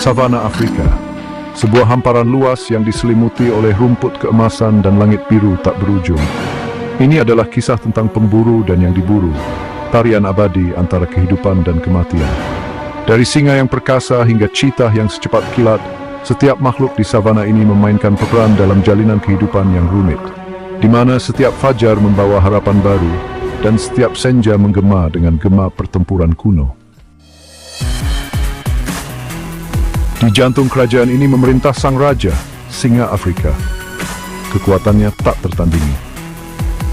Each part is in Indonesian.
Savana Afrika, sebuah hamparan luas yang diselimuti oleh rumput keemasan dan langit biru tak berujung. Ini adalah kisah tentang pemburu dan yang diburu, tarian abadi antara kehidupan dan kematian. Dari singa yang perkasa hingga cheetah yang secepat kilat, setiap makhluk di savana ini memainkan peran dalam jalinan kehidupan yang rumit, di mana setiap fajar membawa harapan baru dan setiap senja menggema dengan gema pertempuran kuno. Di jantung kerajaan ini memerintah sang raja, singa Afrika. Kekuatannya tak tertandingi.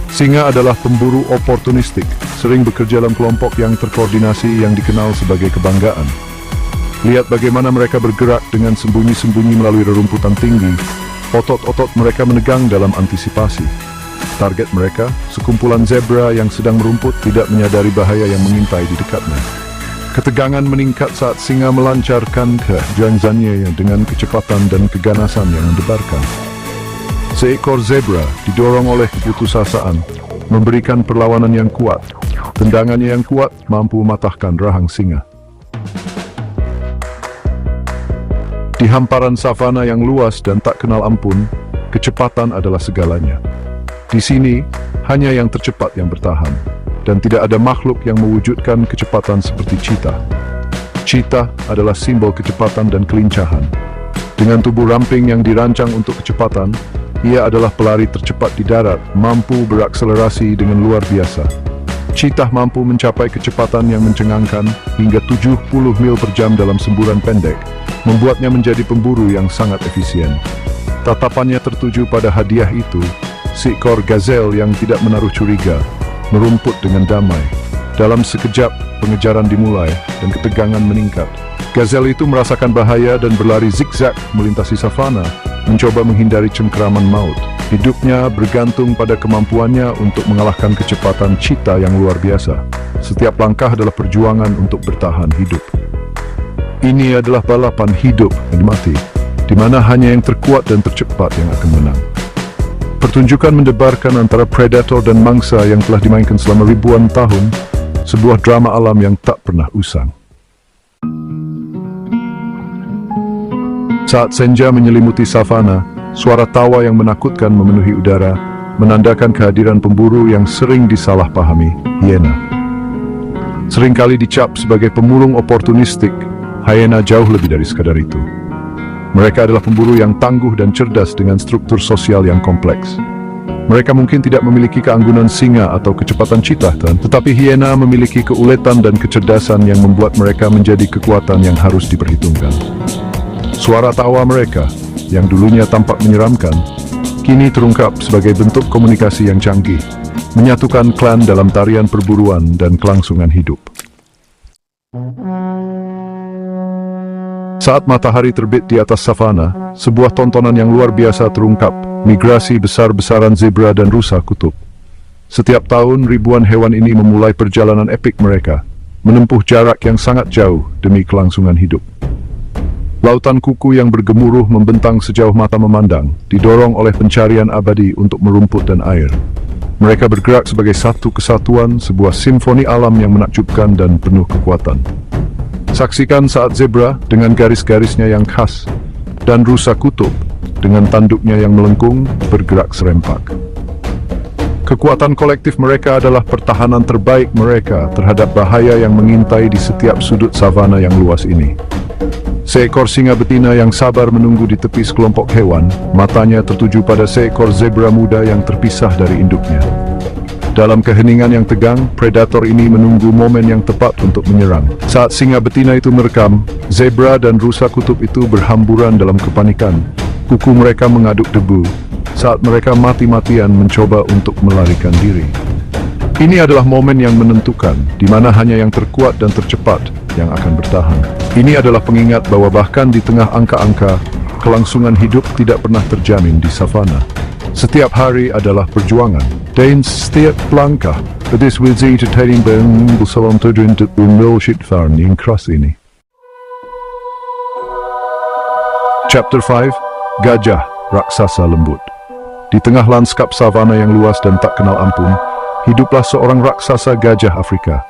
Singa adalah pemburu oportunistik, sering bekerja dalam kelompok yang terkoordinasi yang dikenal sebagai kebanggaan. Lihat bagaimana mereka bergerak dengan sembunyi-sembunyi melalui rerumputan tinggi. Otot-otot mereka menegang dalam antisipasi. Target mereka, sekumpulan zebra yang sedang merumput tidak menyadari bahaya yang mengintai di dekatnya. Ketegangan meningkat saat singa melancarkan kejangannya dengan kecepatan dan keganasan yang mendebarkan. Seekor zebra didorong oleh keputusasaan, memberikan perlawanan yang kuat. Tendangannya yang kuat mampu mematahkan rahang singa. Di hamparan savana yang luas dan tak kenal ampun, kecepatan adalah segalanya. Di sini, hanya yang tercepat yang bertahan, dan tidak ada makhluk yang mewujudkan kecepatan seperti cheetah. Cheetah adalah simbol kecepatan dan kelincahan. Dengan tubuh ramping yang dirancang untuk kecepatan, ia adalah pelari tercepat di darat, mampu berakselerasi dengan luar biasa. Cheetah mampu mencapai kecepatan yang mencengangkan hingga 70 mil per jam dalam semburan pendek, membuatnya menjadi pemburu yang sangat efisien. Tatapannya tertuju pada hadiah itu, seekor gazelle yang tidak menaruh curiga, merumput dengan damai. Dalam sekejap, pengejaran dimulai dan ketegangan meningkat. Gazelle itu merasakan bahaya dan berlari zigzag melintasi savana, mencoba menghindari cengkeraman maut. Hidupnya bergantung pada kemampuannya untuk mengalahkan kecepatan cheetah yang luar biasa. Setiap langkah adalah perjuangan untuk bertahan hidup. Ini adalah balapan hidup dan mati, di mana hanya yang terkuat dan tercepat yang akan menang. Pertunjukan mendebarkan antara predator dan mangsa yang telah dimainkan selama ribuan tahun, sebuah drama alam yang tak pernah usang. Saat senja menyelimuti savana, suara tawa yang menakutkan memenuhi udara, menandakan kehadiran pemburu yang sering disalahpahami, hiena. Seringkali dicap sebagai pemulung oportunistik, hyena jauh lebih dari sekadar itu. Mereka adalah pemburu yang tangguh dan cerdas dengan struktur sosial yang kompleks. Mereka mungkin tidak memiliki keanggunan singa atau kecepatan cheetah, tetapi hiena memiliki keuletan dan kecerdasan yang membuat mereka menjadi kekuatan yang harus diperhitungkan. Suara tawa mereka, yang dulunya tampak menyeramkan, kini terungkap sebagai bentuk komunikasi yang canggih, menyatukan klan dalam tarian perburuan dan kelangsungan hidup. Saat matahari terbit di atas savana, sebuah tontonan yang luar biasa terungkap, migrasi besar-besaran zebra dan rusa kutub. Setiap tahun, ribuan hewan ini memulai perjalanan epik mereka, menempuh jarak yang sangat jauh demi kelangsungan hidup. Lautan kuku yang bergemuruh membentang sejauh mata memandang, didorong oleh pencarian abadi untuk merumput dan air. Mereka bergerak sebagai satu kesatuan, sebuah simfoni alam yang menakjubkan dan penuh kekuatan. Saksikan saat zebra dengan garis-garisnya yang khas, dan rusa kutub dengan tanduknya yang melengkung bergerak serempak. Kekuatan kolektif mereka adalah pertahanan terbaik mereka terhadap bahaya yang mengintai di setiap sudut savana yang luas ini. Seekor singa betina yang sabar menunggu di tepi sekelompok hewan, matanya tertuju pada seekor zebra muda yang terpisah dari induknya. Dalam keheningan yang tegang, predator ini menunggu momen yang tepat untuk menyerang. Saat singa betina itu merekam, zebra dan rusa kutub itu berhamburan dalam kepanikan. Kuku mereka mengaduk debu, saat mereka mati-matian mencoba untuk melarikan diri. Ini adalah momen yang menentukan, di mana hanya yang terkuat dan tercepat yang akan bertahan. Ini adalah pengingat bahwa bahkan di tengah angka-angka, kelangsungan hidup tidak pernah terjamin di savana. Setiap hari adalah perjuangan. Dan setiap langkah, this will entertaining bang salam tujuan untuk bullshit farm yang keras ini. Chapter 5, Gajah Raksasa Lembut. Di tengah lanskap savana yang luas dan tak kenal ampun, hiduplah seorang raksasa gajah Afrika.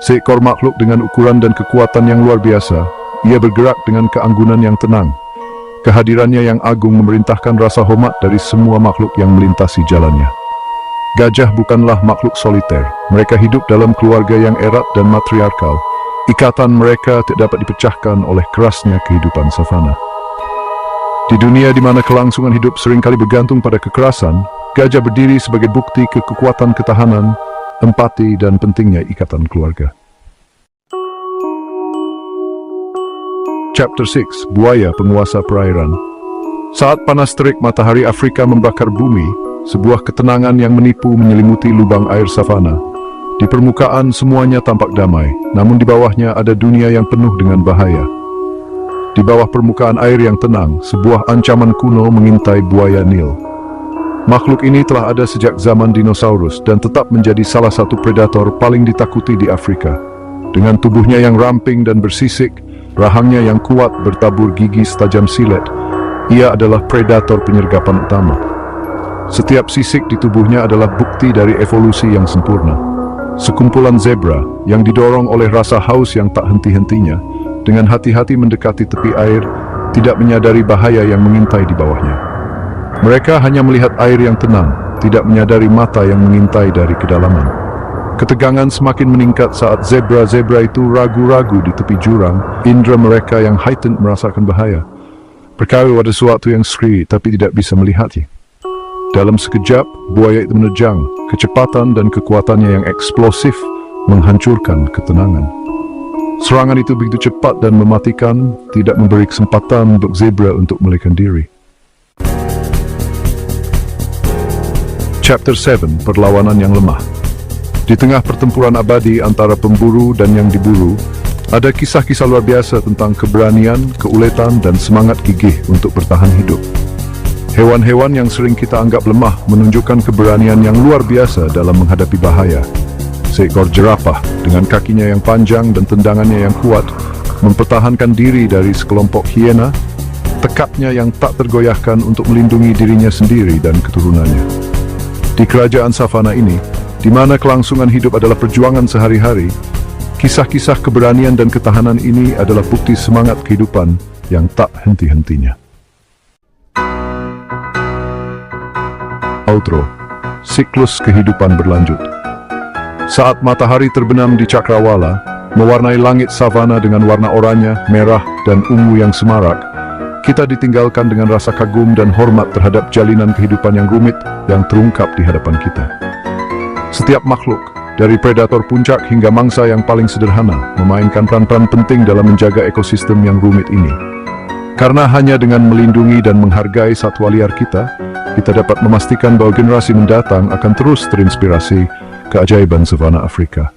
Seekor makhluk dengan ukuran dan kekuatan yang luar biasa, Ia bergerak dengan keanggunan yang tenang. Kehadirannya yang agung memerintahkan rasa hormat dari semua makhluk yang melintasi jalannya. Gajah bukanlah makhluk soliter. Mereka hidup dalam keluarga yang erat dan matriarkal. Ikatan mereka tidak dapat dipecahkan oleh kerasnya kehidupan savana. Di dunia di mana kelangsungan hidup seringkali bergantung pada kekerasan, gajah berdiri sebagai bukti kekuatan ketahanan, empati, dan pentingnya ikatan keluarga. Chapter 6. Buaya Penguasa Perairan. Saat panas terik matahari Afrika membakar bumi, sebuah ketenangan yang menipu menyelimuti lubang air savana. Di permukaan semuanya tampak damai, namun di bawahnya ada dunia yang penuh dengan bahaya. Di bawah permukaan air yang tenang, sebuah ancaman kuno mengintai buaya Nil. Makhluk ini telah ada sejak zaman dinosaurus dan tetap menjadi salah satu predator paling ditakuti di Afrika. Dengan tubuhnya yang ramping dan bersisik, rahangnya yang kuat bertabur gigi setajam silet, ia adalah predator penyergapan utama. Setiap sisik di tubuhnya adalah bukti dari evolusi yang sempurna. Sekumpulan zebra yang didorong oleh rasa haus yang tak henti-hentinya, dengan hati-hati mendekati tepi air, tidak menyadari bahaya yang mengintai di bawahnya. Mereka hanya melihat air yang tenang, tidak menyadari mata yang mengintai dari kedalaman. Ketegangan semakin meningkat saat zebra-zebra itu ragu-ragu di tepi jurang. Indera mereka yang heightened merasakan bahaya. Perkara ada sesuatu yang skri tapi tidak bisa melihatnya. Dalam sekejap, buaya itu menerjang. Kecepatan dan kekuatannya yang eksplosif menghancurkan ketenangan. Serangan itu begitu cepat dan mematikan, tidak memberi kesempatan untuk zebra untuk melarikan diri. Chapter 7. Perlawanan yang lemah. Di tengah pertempuran abadi antara pemburu dan yang diburu, ada kisah-kisah luar biasa tentang keberanian, keuletan, dan semangat gigih untuk bertahan hidup. Hewan-hewan yang sering kita anggap lemah menunjukkan keberanian yang luar biasa dalam menghadapi bahaya. Seekor jerapah dengan kakinya yang panjang dan tendangannya yang kuat mempertahankan diri dari sekelompok hiena, tekadnya yang tak tergoyahkan untuk melindungi dirinya sendiri dan keturunannya. Di kerajaan savana ini, di mana kelangsungan hidup adalah perjuangan sehari-hari, kisah-kisah keberanian dan ketahanan ini adalah bukti semangat kehidupan yang tak henti-hentinya. Outro. Siklus kehidupan berlanjut. Saat matahari terbenam di cakrawala, mewarnai langit savana dengan warna oranye, merah, dan ungu yang semarak, kita ditinggalkan dengan rasa kagum dan hormat terhadap jalinan kehidupan yang rumit yang terungkap di hadapan kita. Setiap makhluk, dari predator puncak hingga mangsa yang paling sederhana, memainkan peran-peran penting dalam menjaga ekosistem yang rumit ini. Karena hanya dengan melindungi dan menghargai satwa liar kita dapat memastikan bahwa generasi mendatang akan terus terinspirasi keajaiban savana Afrika.